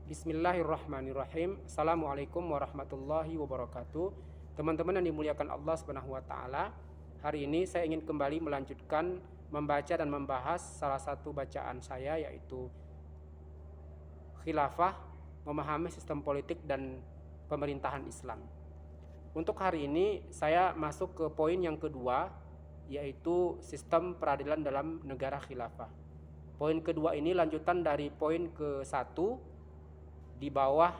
Bismillahirrahmanirrahim. Assalamualaikum warahmatullahi wabarakatuh. Teman-teman yang dimuliakan Allah Subhanahu wa taala, hari ini saya ingin kembali melanjutkan membaca dan membahas salah satu bacaan saya, yaitu Khilafah, memahami sistem politik dan pemerintahan Islam. Untuk hari ini saya masuk ke poin yang kedua, yaitu sistem peradilan dalam negara khilafah. Poin kedua ini lanjutan dari poin ke-1 di bawah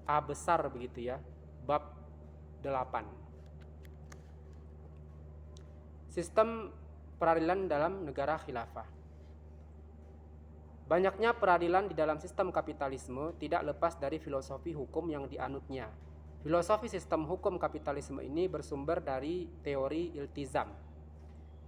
A besar begitu ya, bab 8. Sistem peradilan dalam negara khilafah. Banyaknya peradilan di dalam sistem kapitalisme tidak lepas dari filosofi hukum yang dianutnya. Filosofi sistem hukum kapitalisme ini bersumber dari teori iltizam,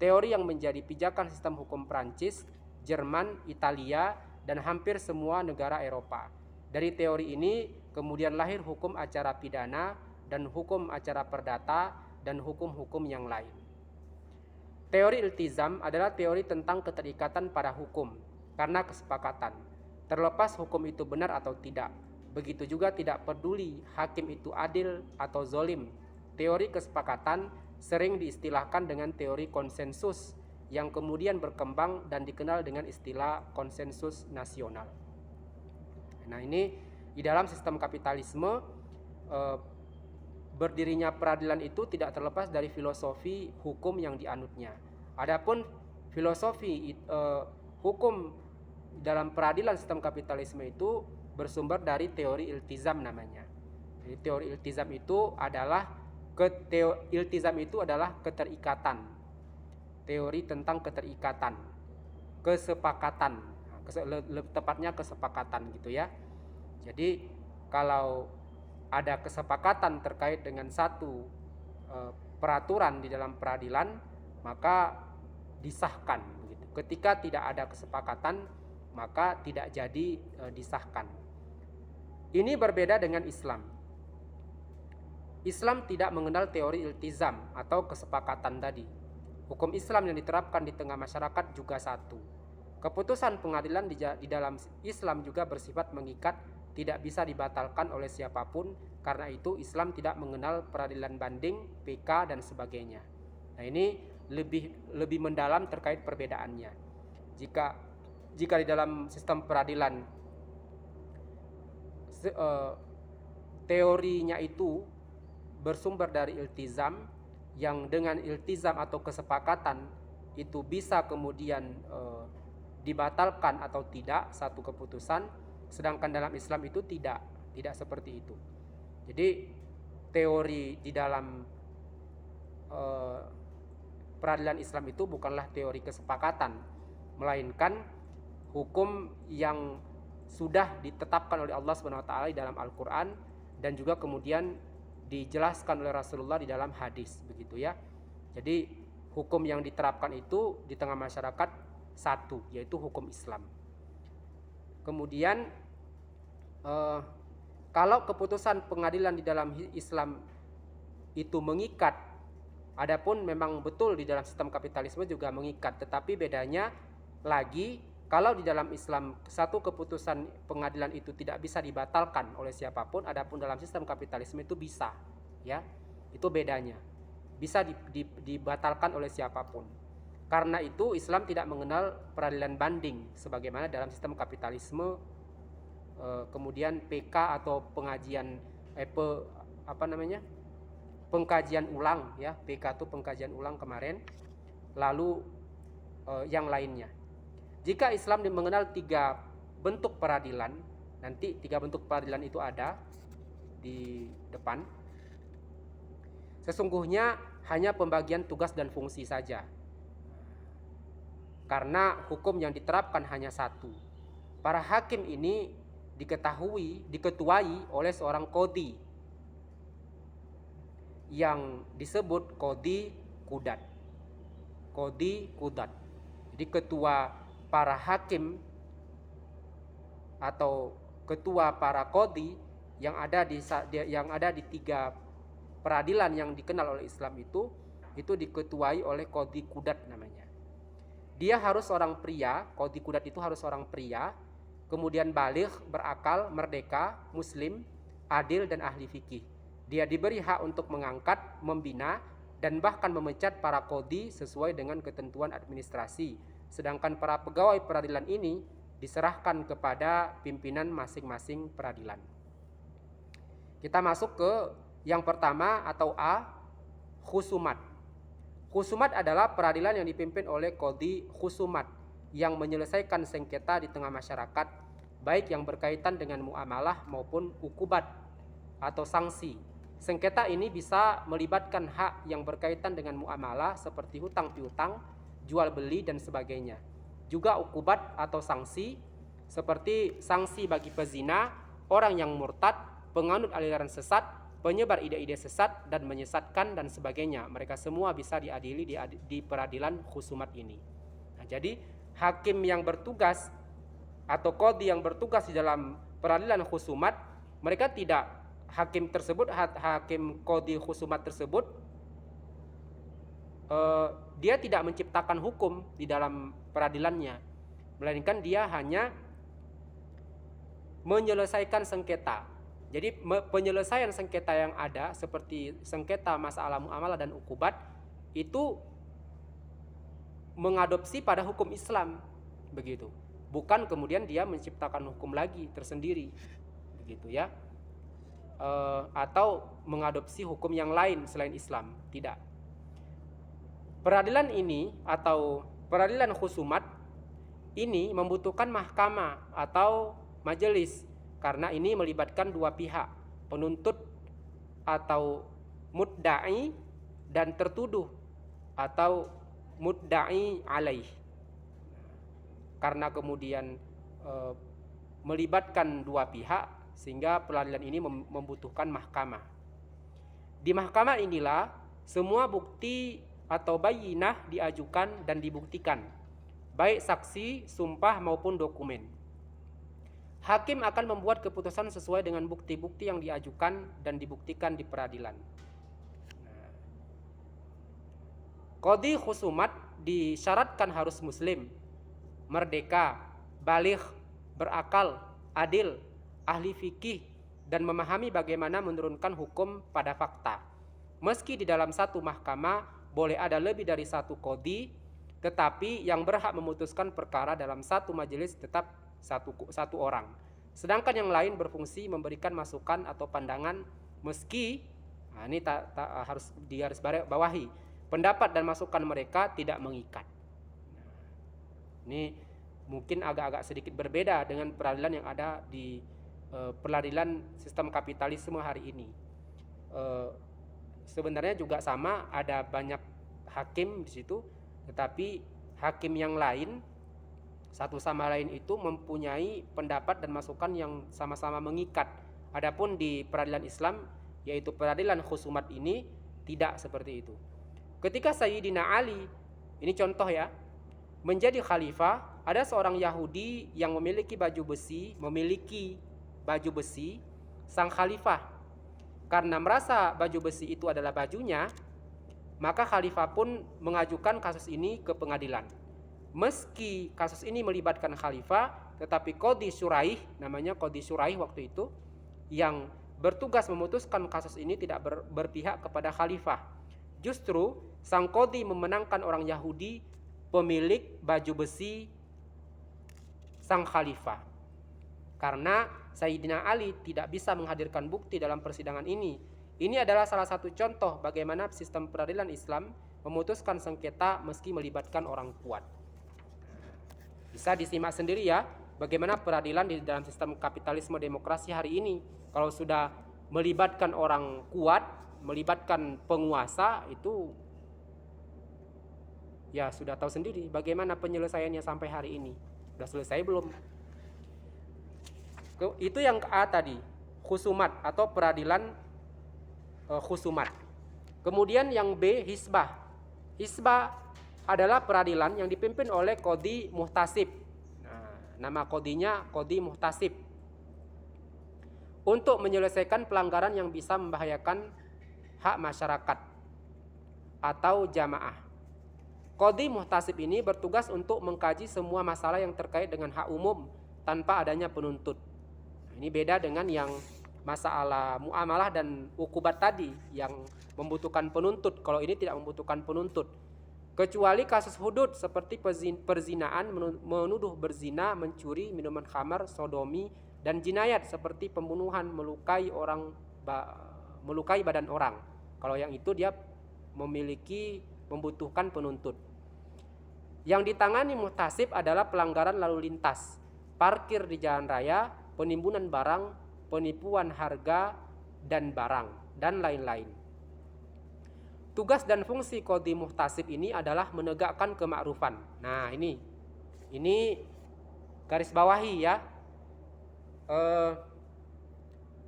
teori yang menjadi pijakan sistem hukum Prancis, Jerman, Italia, dan hampir semua negara Eropa. Dari teori ini kemudian lahir hukum acara pidana dan hukum acara perdata dan hukum-hukum yang lain. Teori iltizam adalah teori tentang keterikatan pada hukum karena kesepakatan, terlepas hukum itu benar atau tidak. Begitu juga tidak peduli hakim itu adil atau zolim. Teori kesepakatan sering diistilahkan dengan teori konsensus yang kemudian berkembang dan dikenal dengan istilah konsensus nasional. Nah, ini di dalam sistem kapitalisme berdirinya peradilan itu tidak terlepas dari filosofi hukum yang dianutnya. Adapun filosofi hukum dalam peradilan sistem kapitalisme itu bersumber dari teori iltizam namanya. Jadi teori iltizam itu adalah keterikatan. Teori tentang keterikatan, kesepakatan, tepatnya kesepakatan gitu ya. Jadi kalau ada kesepakatan terkait dengan satu peraturan di dalam peradilan, maka disahkan begitu. Ketika tidak ada kesepakatan, maka tidak jadi disahkan. Ini berbeda dengan Islam. Islam tidak mengenal teori iltizam atau kesepakatan tadi. Hukum Islam yang diterapkan di tengah masyarakat juga satu. Keputusan pengadilan di dalam Islam juga bersifat mengikat, tidak bisa dibatalkan oleh siapapun. Karena itu Islam tidak mengenal peradilan banding, PK dan sebagainya. Nah, ini lebih mendalam terkait perbedaannya. Jika di dalam sistem peradilan teorinya itu bersumber dari iltizam, yang dengan iltizam atau kesepakatan itu bisa kemudian dibatalkan atau tidak satu keputusan, sedangkan dalam Islam itu tidak seperti itu. Jadi teori di dalam peradilan Islam itu bukanlah teori kesepakatan, melainkan hukum yang sudah ditetapkan oleh Allah Subhanahu wa taala di dalam Al-Qur'an dan juga kemudian dijelaskan oleh Rasulullah di dalam hadis begitu ya. Jadi hukum yang diterapkan itu di tengah masyarakat satu, yaitu hukum Islam. Kemudian kalau keputusan pengadilan di dalam Islam itu mengikat, adapun memang betul di dalam sistem kapitalisme juga mengikat, tetapi bedanya lagi kalau di dalam Islam satu keputusan pengadilan itu tidak bisa dibatalkan oleh siapapun, adapun dalam sistem kapitalisme itu bisa, ya. Itu bedanya. Bisa dibatalkan oleh siapapun. Karena itu Islam tidak mengenal peradilan banding sebagaimana dalam sistem kapitalisme. Kemudian PK atau pengkajian ulang ya, PK itu pengkajian ulang kemarin. Lalu yang lainnya. Jika Islam mengenal 3 bentuk peradilan, nanti 3 bentuk peradilan itu ada di depan. Sesungguhnya hanya pembagian tugas dan fungsi saja. Karena hukum yang diterapkan hanya satu. Para hakim ini diketuai oleh seorang qadhi yang disebut qadhi qudat. Qadhi qudat. Jadi ketua para hakim atau ketua para qadhi yang ada di 3 peradilan yang dikenal oleh Islam itu diketuai oleh qadhi qudat namanya. Dia harus seorang pria, qadhi qudat itu harus seorang pria kemudian baligh, berakal, merdeka, muslim, adil, dan ahli fikih. Dia diberi hak untuk mengangkat, membina, dan bahkan memecat para qadhi sesuai dengan ketentuan administrasi. Sedangkan para pegawai peradilan ini diserahkan kepada pimpinan masing-masing peradilan. Kita masuk ke yang pertama atau A, khusumat. Khusumat adalah peradilan yang dipimpin oleh qadhi khusumat yang menyelesaikan sengketa di tengah masyarakat, baik yang berkaitan dengan muamalah maupun ukubat atau sanksi. Sengketa ini bisa melibatkan hak yang berkaitan dengan muamalah seperti hutang piutang, jual beli, dan sebagainya. Juga ukubat atau sanksi seperti sanksi bagi pezina, orang yang murtad, penganut aliran sesat, penyebar ide-ide sesat dan menyesatkan dan sebagainya. Mereka semua bisa diadili di peradilan khusumat ini. Nah, jadi hakim yang bertugas atau qadhi yang bertugas di dalam peradilan khusumat, mereka tidak, hakim tersebut, hakim qadhi khusumat tersebut, dia tidak menciptakan hukum di dalam peradilannya, melainkan dia hanya menyelesaikan sengketa. Jadi penyelesaian sengketa yang ada seperti sengketa masalah muamalah dan ukubat itu mengadopsi pada hukum Islam, begitu. Bukan kemudian dia menciptakan hukum lagi tersendiri, begitu ya. Atau mengadopsi hukum yang lain selain Islam, tidak. Peradilan ini atau peradilan khusumat ini membutuhkan mahkamah atau majelis karena ini melibatkan dua pihak, penuntut atau mudda'i dan tertuduh atau mudda'i alaih. Karena kemudian melibatkan dua pihak sehingga peradilan ini membutuhkan mahkamah. Di mahkamah inilah semua bukti atau bayyinah diajukan dan dibuktikan, baik saksi, sumpah maupun dokumen. Hakim akan membuat keputusan sesuai dengan bukti-bukti yang diajukan dan dibuktikan di peradilan. Qadhi khusumat disyaratkan harus muslim, merdeka, baligh, berakal, adil, ahli fikih, dan memahami bagaimana menurunkan hukum pada fakta. Meski di dalam satu mahkamah boleh ada lebih dari satu qadhi, tetapi yang berhak memutuskan perkara dalam satu majelis tetap satu orang. Sedangkan yang lain berfungsi memberikan masukan atau pandangan meski, ini harus digarisbawahi, pendapat dan masukan mereka tidak mengikat. Ini mungkin agak-agak sedikit berbeda dengan peradilan yang ada di peradilan sistem kapitalisme hari ini. Sebenarnya juga sama, ada banyak hakim di situ, tetapi hakim yang lain satu sama lain itu mempunyai pendapat dan masukan yang sama-sama mengikat. Adapun di peradilan Islam, yaitu peradilan khusumat ini, tidak seperti itu. Ketika Sayyidina Ali, ini contoh ya, menjadi khalifah, ada seorang Yahudi yang memiliki baju besi, sang khalifah. Karena merasa baju besi itu adalah bajunya, maka khalifah pun mengajukan kasus ini ke pengadilan. Meski kasus ini melibatkan khalifah, tetapi qadhi syuraih, namanya qadhi syuraih waktu itu, yang bertugas memutuskan kasus ini tidak berpihak kepada khalifah. Justru sang qadhi memenangkan orang Yahudi, pemilik baju besi sang khalifah. Karena Sayyidina Ali tidak bisa menghadirkan bukti dalam persidangan ini. Ini adalah salah satu contoh bagaimana sistem peradilan Islam memutuskan sengketa meski melibatkan orang kuat. Bisa disimak sendiri ya, bagaimana peradilan di dalam sistem kapitalisme demokrasi hari ini. Kalau sudah melibatkan orang kuat, melibatkan penguasa, itu ya sudah tahu sendiri bagaimana penyelesaiannya sampai hari ini. Sudah selesai belum? Itu yang A tadi, khusumat atau peradilan khusumat. Kemudian yang B, hisbah. Hisbah adalah peradilan yang dipimpin oleh qadhi muhtasib. Nama qadhinya qadhi muhtasib. Untuk menyelesaikan pelanggaran yang bisa membahayakan hak masyarakat atau jamaah. Qadhi muhtasib ini bertugas untuk mengkaji semua masalah yang terkait dengan hak umum, tanpa adanya penuntut. Ini beda dengan yang masalah muamalah dan ukubat tadi yang membutuhkan penuntut. Kalau ini tidak membutuhkan penuntut. Kecuali kasus hudud seperti perzinaan, menuduh berzina, mencuri, minuman khamar, sodomi, dan jinayat seperti pembunuhan, melukai badan orang. Kalau yang itu dia membutuhkan penuntut. Yang ditangani muhtasib adalah pelanggaran lalu lintas, parkir di jalan raya, penimbunan barang, penipuan harga dan barang, dan lain-lain. Tugas dan fungsi qadhi muhtasib ini adalah menegakkan kemakrufan. Nah, ini garis bawahi ya.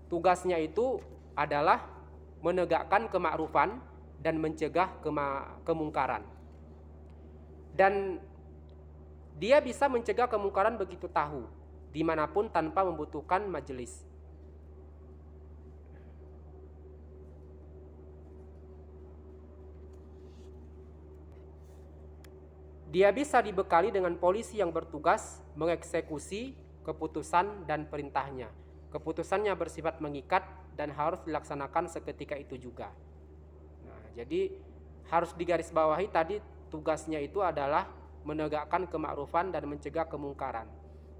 Tugasnya itu adalah menegakkan kemakrufan dan mencegah kemungkaran. Dan dia bisa mencegah kemungkaran begitu tahu, dimanapun tanpa membutuhkan majelis. Dia bisa dibekali dengan polisi yang bertugas mengeksekusi keputusan dan perintahnya. Keputusannya bersifat mengikat dan harus dilaksanakan seketika itu juga. Nah, jadi harus digarisbawahi tadi tugasnya itu adalah menegakkan kemakrufan dan mencegah kemungkaran.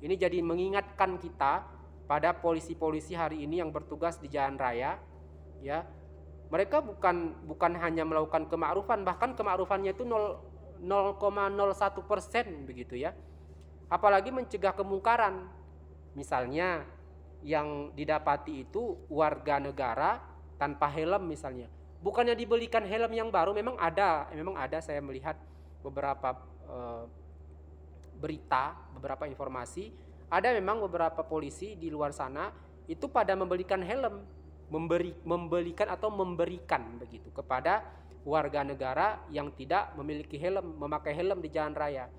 Ini jadi mengingatkan kita pada polisi-polisi hari ini yang bertugas di jalan raya, ya. Mereka bukan hanya melakukan kemakrufan, bahkan kemakrufannya itu 0,01% begitu ya. Apalagi mencegah kemungkaran. Misalnya yang didapati itu warga negara tanpa helm misalnya. Bukannya dibelikan helm yang baru, memang ada saya melihat beberapa berita, beberapa informasi, ada memang beberapa polisi di luar sana itu pada membelikan helm, memberikan begitu kepada warga negara yang tidak memiliki helm, memakai helm di jalan raya.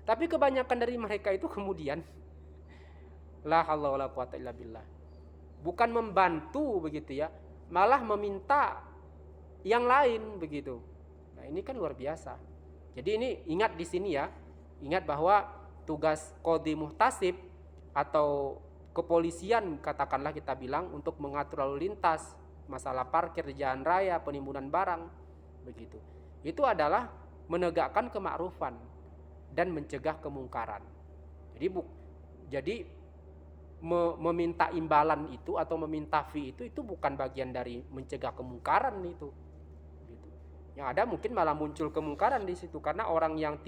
Tapi kebanyakan dari mereka itu kemudian la haula wala quwata illa billah, bukan membantu begitu ya, malah meminta yang lain begitu. Nah, ini kan luar biasa. Jadi ini ingat di sini ya, ingat bahwa tugas qadhi muhtasib atau kepolisian katakanlah kita bilang untuk mengatur lalu lintas, masalah parkir di jalan raya, penimbunan barang begitu. Itu adalah menegakkan kemakrufan dan mencegah kemungkaran. Jadi meminta imbalan itu atau meminta fee itu bukan bagian dari mencegah kemungkaran itu. Gitu. Yang ada mungkin malah muncul kemungkaran di situ karena orang yang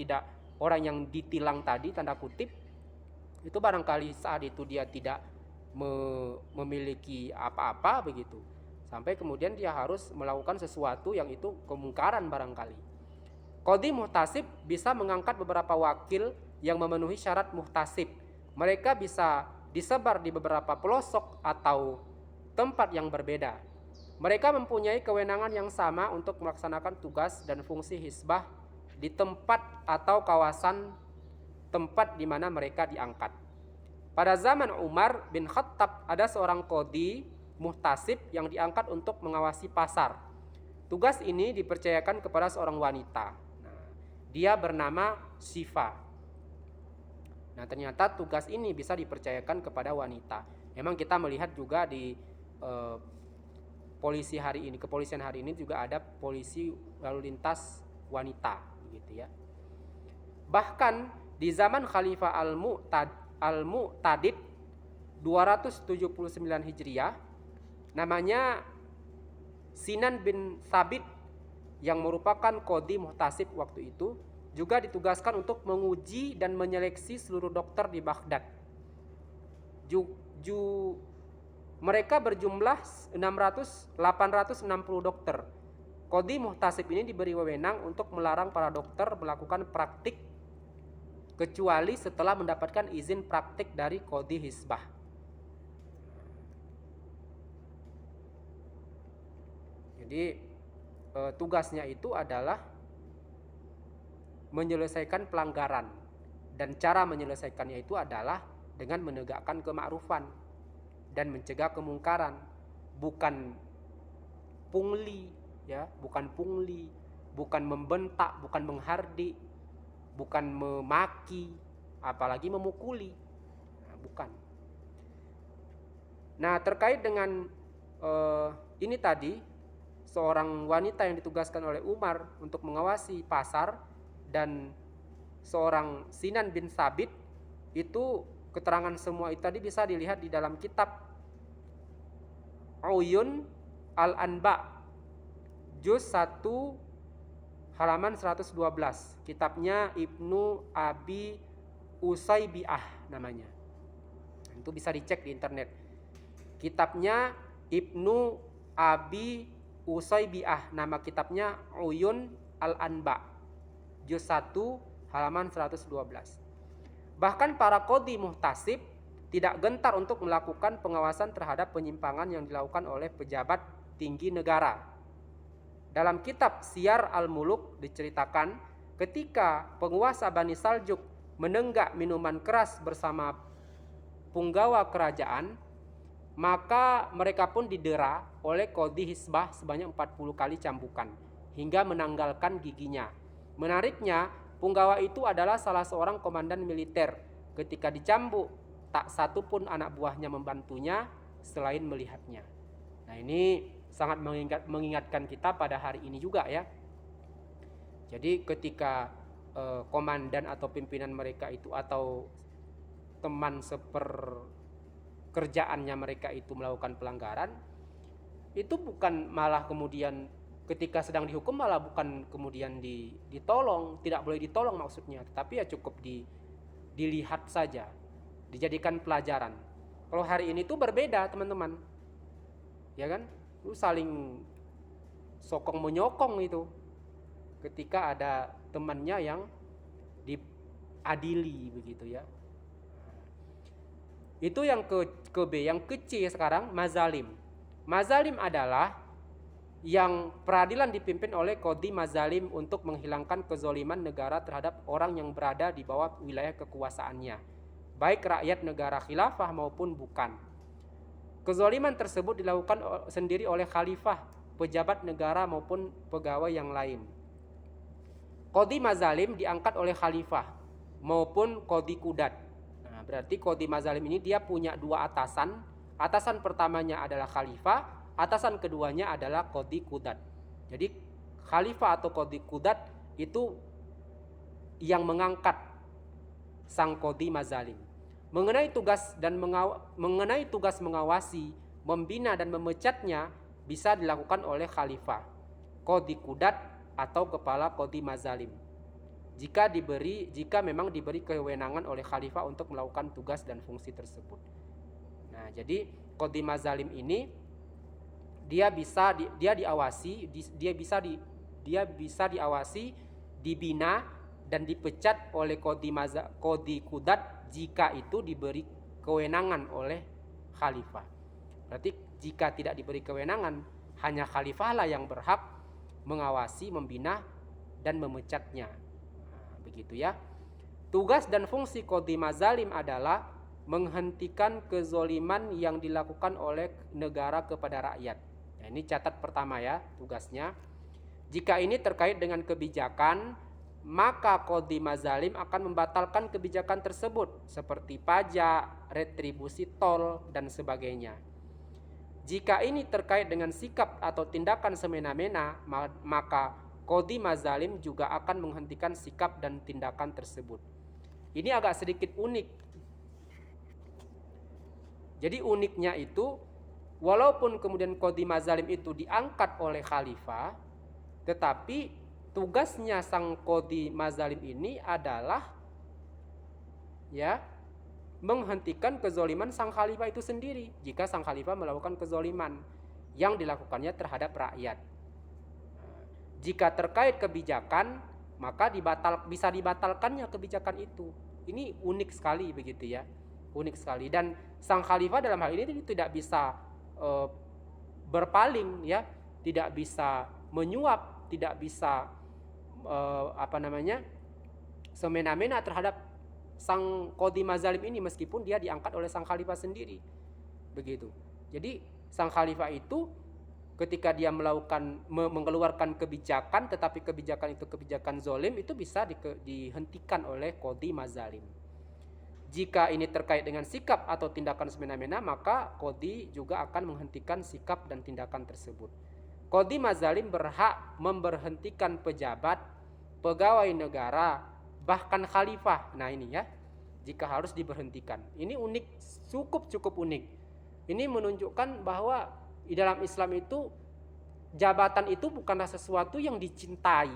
ditilang tadi tanda kutip itu barangkali saat itu dia tidak memiliki apa-apa begitu. Sampai kemudian dia harus melakukan sesuatu yang itu kemungkaran barangkali. Qadhi muhtasib bisa mengangkat beberapa wakil yang memenuhi syarat muhtasib. Mereka bisa disebar di beberapa pelosok atau tempat yang berbeda. Mereka mempunyai kewenangan yang sama untuk melaksanakan tugas dan fungsi hisbah di tempat atau kawasan tempat di mana mereka diangkat. Pada zaman Umar bin Khattab ada seorang qadhi muhtasib yang diangkat untuk mengawasi pasar. Tugas ini dipercayakan kepada seorang wanita. Nah, dia bernama Syifa. Nah, ternyata tugas ini bisa dipercayakan kepada wanita. Memang kita melihat juga di kepolisian hari ini juga ada polisi lalu lintas wanita, gitu ya. Bahkan di zaman Khalifah Al-Mu'tadid 279 Hijriah, namanya Sinan bin Thabit yang merupakan qadhi muhtasib waktu itu juga ditugaskan untuk menguji dan menyeleksi seluruh dokter di Baghdad. Mereka berjumlah 860 dokter. Qadhi muhtasib ini diberi wewenang untuk melarang para dokter melakukan praktik kecuali setelah mendapatkan izin praktik dari qadhi hisbah. Jadi tugasnya itu adalah menyelesaikan pelanggaran, dan cara menyelesaikannya itu adalah dengan menegakkan kemakrufan dan mencegah kemungkaran, bukan pungli ya, bukan membentak, bukan menghardik, bukan memaki, apalagi memukuli. Nah, bukan. Nah, terkait dengan ini tadi, seorang wanita yang ditugaskan oleh Umar untuk mengawasi pasar dan seorang Sinan bin Sabit, itu keterangan semua itu tadi bisa dilihat di dalam kitab Uyun Al-Anba juz 1 halaman 112. Kitabnya Ibnu Abi Usaybiah namanya. Itu bisa dicek di internet. Kitabnya Ibnu Abi Usaybiah, nama kitabnya Uyun Al-Anba juz 1 halaman 112. Bahkan para qadhi muhtasib tidak gentar untuk melakukan pengawasan terhadap penyimpangan yang dilakukan oleh pejabat tinggi negara. Dalam kitab Siyar Al-Muluk diceritakan ketika penguasa Bani Saljuk menenggak minuman keras bersama punggawa kerajaan, maka mereka pun didera oleh qadhi hisbah sebanyak 40 kali cambukan hingga menanggalkan giginya. Menariknya, punggawa itu adalah salah seorang komandan militer. Ketika dicambuk, tak satu pun anak buahnya membantunya selain melihatnya. Nah, ini sangat mengingatkan kita pada hari ini juga ya. Jadi ketika komandan atau pimpinan mereka itu atau teman seperkerjaannya mereka itu melakukan pelanggaran, itu bukan malah kemudian ketika sedang dihukum malah bukan kemudian ditolong, tidak boleh ditolong maksudnya, tetapi ya cukup dilihat saja, dijadikan pelajaran. Kalau hari ini tuh berbeda teman-teman, ya kan, lu saling sokong menyokong itu ketika ada temannya yang diadili begitu ya. Itu yang ke B. Yang ke C sekarang, mazalim. Mazalim adalah yang peradilan dipimpin oleh qadhi mazalim untuk menghilangkan kezoliman negara terhadap orang yang berada di bawah wilayah kekuasaannya, baik rakyat negara khilafah maupun bukan. Kezoliman tersebut dilakukan sendiri oleh khalifah, pejabat negara maupun pegawai yang lain. Qadhi mazalim diangkat oleh khalifah maupun qadhi kudat. Nah, berarti qadhi mazalim ini dia punya dua atasan. Atasan pertamanya adalah khalifah, atasan keduanya adalah qadhi kudat. Jadi khalifah atau qadhi kudat itu yang mengangkat sang qadhi mazalim. Mengenai tugas mengawasi, membina dan memecatnya bisa dilakukan oleh khalifah, qadhi kudat atau kepala qadhi mazalim. Jika memang diberi kewenangan oleh khalifah untuk melakukan tugas dan fungsi tersebut. Nah, jadi qadhi mazalim ini dia bisa diawasi, dibina dan dipecat oleh qadhi kudat jika itu diberi kewenangan oleh khalifah. Berarti jika tidak diberi kewenangan, hanya khalifah lah yang berhak mengawasi, membina dan memecatnya. Nah, begitu ya. Tugas dan fungsi qadhi mazalim adalah menghentikan kezoliman yang dilakukan oleh negara kepada rakyat. Nah, ini catat pertama ya tugasnya. Jika ini terkait dengan kebijakan, maka qadhi mazalim akan membatalkan kebijakan tersebut seperti pajak, retribusi tol dan sebagainya. Jika ini terkait dengan sikap atau tindakan semena-mena, maka qadhi mazalim juga akan menghentikan sikap dan tindakan tersebut. Ini agak sedikit unik. Jadi uniknya itu, walaupun kemudian qadhi mazalim itu diangkat oleh khalifah, tetapi tugasnya sang qadhi mazalim ini adalah ya menghentikan kezoliman sang khalifah itu sendiri jika sang khalifah melakukan kezoliman yang dilakukannya terhadap rakyat. Jika terkait kebijakan, maka bisa dibatalkannya kebijakan itu. Ini unik sekali begitu ya, unik sekali. Dan sang khalifah dalam hal ini tidak bisa berpaling ya, tidak bisa menyuap, tidak bisa semena-mena terhadap sang qadhi mazalim ini meskipun dia diangkat oleh sang khalifah sendiri. Begitu. Jadi sang khalifah itu ketika dia mengeluarkan kebijakan, tetapi kebijakan itu kebijakan zolim, itu bisa dihentikan oleh qadhi mazalim. Jika ini terkait dengan sikap atau tindakan semena-mena, maka qadhi juga akan menghentikan sikap dan tindakan tersebut. Qadhi mazalim berhak memberhentikan pejabat, pegawai negara, bahkan khalifah. Nah ini ya, jika harus diberhentikan. Ini unik, cukup unik. Ini menunjukkan bahwa di dalam Islam itu jabatan itu bukanlah sesuatu yang dicintai,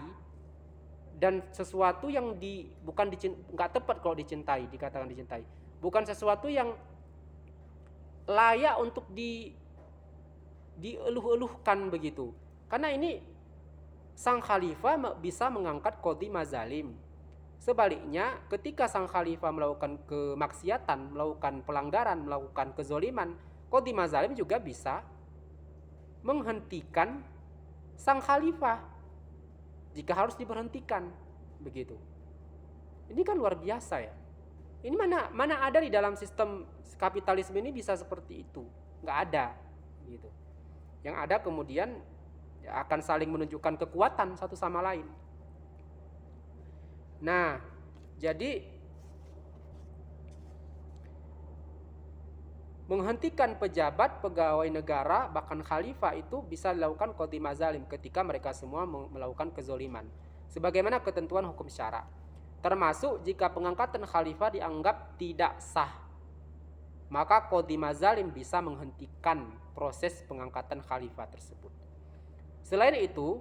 dan sesuatu yang nggak tepat kalau dicintai, dikatakan dicintai, bukan sesuatu yang layak untuk dieluh-eluhkan begitu. Karena ini sang khalifah bisa mengangkat qadhi mazalim. Sebaliknya, ketika sang khalifah melakukan kemaksiatan, melakukan pelanggaran, melakukan kezoliman, qadhi mazalim juga bisa menghentikan sang khalifah jika harus diberhentikan begitu. Ini kan luar biasa ya. Ini mana ada di dalam sistem kapitalisme ini bisa seperti itu? Nggak ada gitu. Yang ada kemudian ya akan saling menunjukkan kekuatan satu sama lain. Nah, jadi menghentikan pejabat, pegawai negara, bahkan khalifah itu bisa dilakukan qadhi mazalim ketika mereka semua melakukan kezoliman. Sebagaimana ketentuan hukum syara. Termasuk jika pengangkatan khalifah dianggap tidak sah, maka qadhi mazalim bisa menghentikan proses pengangkatan khalifah tersebut. Selain itu,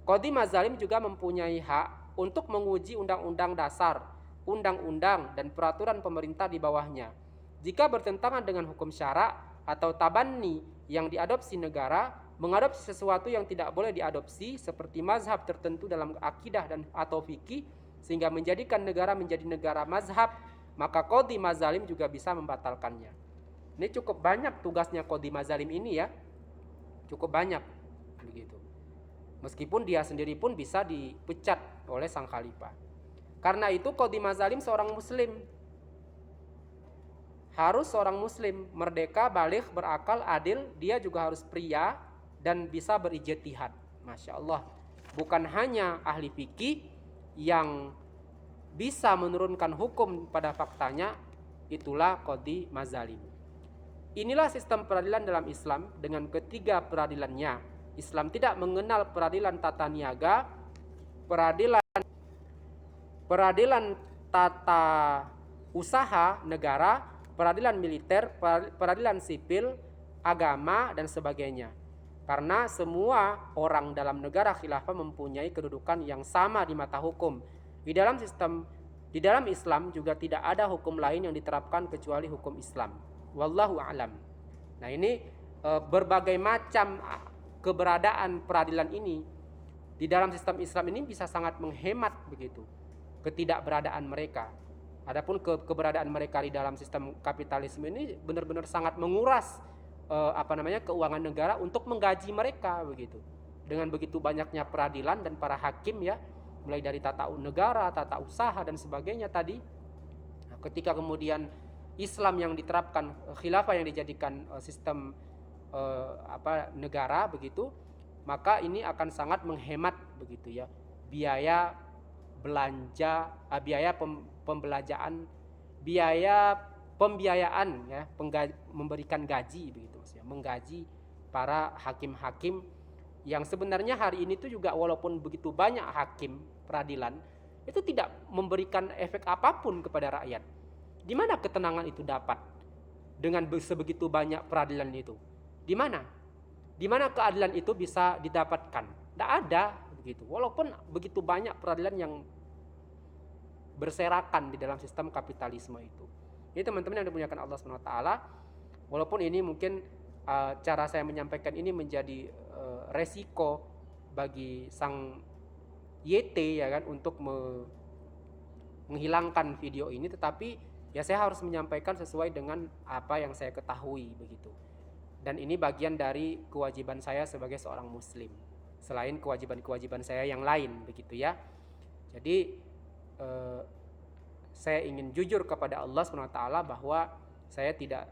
qadhi mazalim juga mempunyai hak untuk menguji undang-undang dasar, undang-undang dan peraturan pemerintah di bawahnya. Jika bertentangan dengan hukum syara atau tabanni yang diadopsi negara, mengadopsi sesuatu yang tidak boleh diadopsi seperti mazhab tertentu dalam akidah dan atau fikih sehingga menjadikan negara menjadi negara mazhab, maka qadhi mazalim juga bisa membatalkannya. Ini cukup banyak tugasnya qadhi mazalim ini ya. Cukup banyak begitu. Meskipun dia sendiri pun bisa dipecat oleh sang khalifah. Karena itu qadhi mazalim seorang muslim. Harus seorang muslim, merdeka, baligh, berakal, adil, dia juga harus pria dan bisa berijtihad. Masya Allah. Bukan hanya ahli fikih yang bisa menurunkan hukum pada faktanya, itulah qadhi mazalim. Inilah sistem peradilan dalam Islam dengan ketiga peradilannya. Islam tidak mengenal peradilan tata niaga, peradilan tata usaha negara, peradilan militer, peradilan sipil, agama, dan sebagainya. Karena semua orang dalam negara khilafah mempunyai kedudukan yang sama di mata hukum. Di dalam Islam juga tidak ada hukum lain yang diterapkan kecuali hukum Islam. Wallahu a'lam. Nah ini berbagai macam keberadaan peradilan ini di dalam sistem Islam ini bisa sangat menghemat begitu ketidakberadaan mereka. Adapun keberadaan mereka di dalam sistem kapitalisme ini benar-benar sangat menguras keuangan negara untuk menggaji mereka begitu. Dengan begitu banyaknya peradilan dan para hakim ya, mulai dari tata negara, tata usaha dan sebagainya tadi. Nah, ketika kemudian Islam yang diterapkan, khilafah yang dijadikan sistem negara begitu, maka ini akan sangat menghemat begitu ya. Biaya belanja, biaya pembelajaran, biaya pembiayaan ya, memberikan gaji begitu maksudnya, menggaji para hakim-hakim yang sebenarnya hari ini tuh juga walaupun begitu banyak hakim peradilan itu tidak memberikan efek apapun kepada rakyat. Di mana ketenangan itu dapat dengan sebegitu banyak peradilan itu? Di mana? Di mana keadilan itu bisa didapatkan? Tidak ada begitu. Walaupun begitu banyak peradilan yang berserakan di dalam sistem kapitalisme itu. Ini teman-teman yang dimuliakan Allah SWT. Walaupun ini mungkin cara saya menyampaikan ini menjadi resiko bagi sang YT ya kan untuk menghilangkan video ini, tetapi ya saya harus menyampaikan sesuai dengan apa yang saya ketahui begitu. Dan ini bagian dari kewajiban saya sebagai seorang muslim, selain kewajiban-kewajiban saya yang lain begitu ya. Jadi saya ingin jujur kepada Allah SWT bahwa saya tidak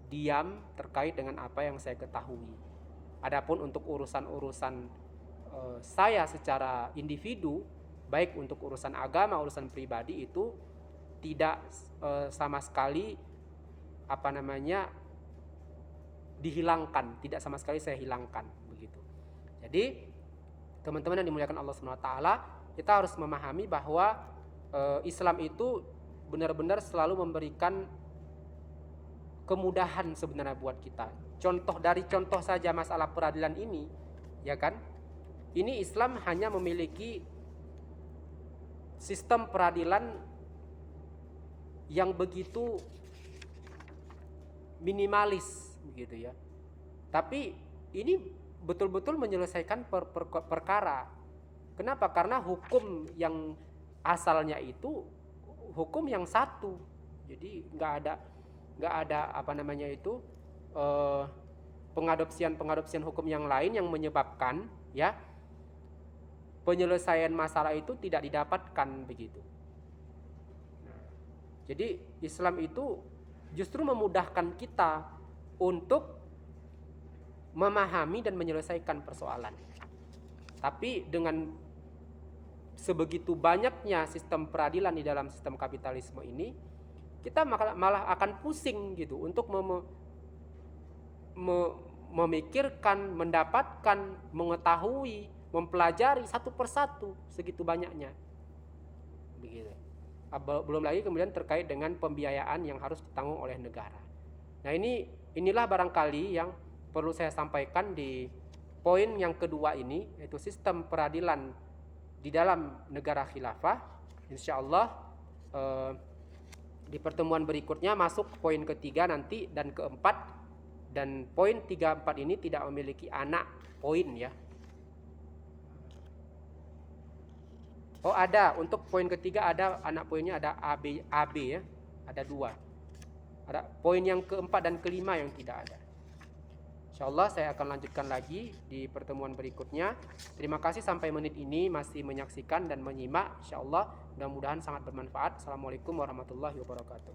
diam terkait dengan apa yang saya ketahui. Adapun untuk urusan-urusan saya secara individu, baik untuk urusan agama, urusan pribadi, itu tidak sama sekali dihilangkan, tidak sama sekali saya hilangkan begitu. Jadi teman-teman yang dimuliakan Allah Subhanahu wa taala, kita harus memahami bahwa Islam itu benar-benar selalu memberikan kemudahan sebenarnya buat kita. Contoh saja masalah peradilan ini, ya kan? Ini Islam hanya memiliki sistem peradilan yang begitu minimalis gitu ya. Tapi ini betul-betul menyelesaikan perkara. Kenapa? Karena hukum yang asalnya itu hukum yang satu. Jadi nggak ada pengadopsian hukum yang lain yang menyebabkan ya penyelesaian masalah itu tidak didapatkan begitu. Jadi Islam itu justru memudahkan kita untuk memahami dan menyelesaikan persoalan. Tapi dengan sebegitu banyaknya sistem peradilan di dalam sistem kapitalisme ini, kita malah akan pusing gitu untuk memikirkan, mendapatkan, mengetahui, mempelajari satu persatu segitu banyaknya. Begitu. Belum lagi kemudian terkait dengan pembiayaan yang harus ditanggung oleh negara. Nah, inilah barangkali yang perlu saya sampaikan di poin yang kedua ini, yaitu sistem peradilan di dalam negara khilafah. Insyaallah di pertemuan berikutnya masuk poin ketiga nanti dan keempat, dan poin 3, 4 ini tidak memiliki anak poin ya. Oh, ada untuk poin ketiga ada anak poinnya, ada AB ya, ada 2. Ada poin yang keempat dan kelima yang tidak ada. Insyaallah saya akan lanjutkan lagi di pertemuan berikutnya. Terima kasih sampai menit ini masih menyaksikan dan menyimak. Insyaallah mudah-mudahan sangat bermanfaat. Assalamualaikum warahmatullahi wabarakatuh.